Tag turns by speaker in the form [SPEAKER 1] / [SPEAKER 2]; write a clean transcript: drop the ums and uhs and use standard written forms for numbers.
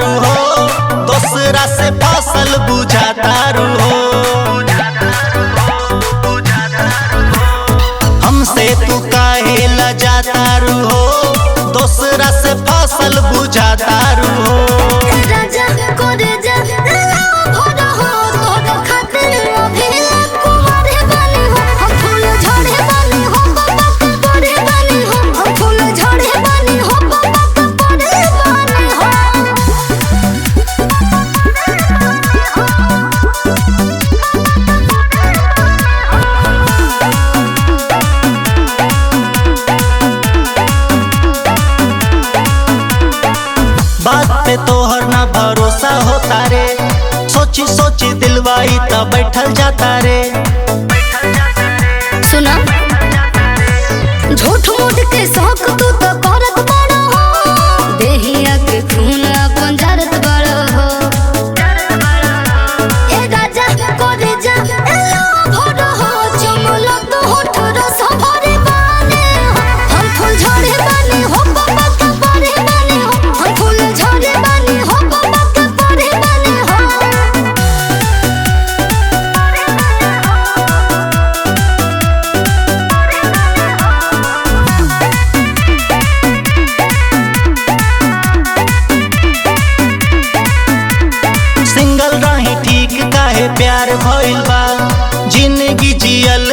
[SPEAKER 1] तारू हो, दूसरा से फसल बुझा तारू हो। हमसे तू काहे लजा तारू हो, दूसरा से फसल बुझा तारू हो। बात पे तोहर ना भरोसा होता रे, सोची सोची दिलवाई तब बैठल जाता रे।
[SPEAKER 2] सुना झूठ मूठ के शौक तू तो करत बड़ा हो, देहिया के खून अपन जरत बड़ा हो। ए राजा करे जा एलो भोर हो, चमला तो होठ रस भरे बाने हो। हम फूल झड़े बाने हो, बाबा के परे बाने हो। हम फूल झड़े बाने हो, बाबा के परे बाने हो।
[SPEAKER 1] सिंगल रही ठीक काहे प्यार भइल बा, जिंदगी जियल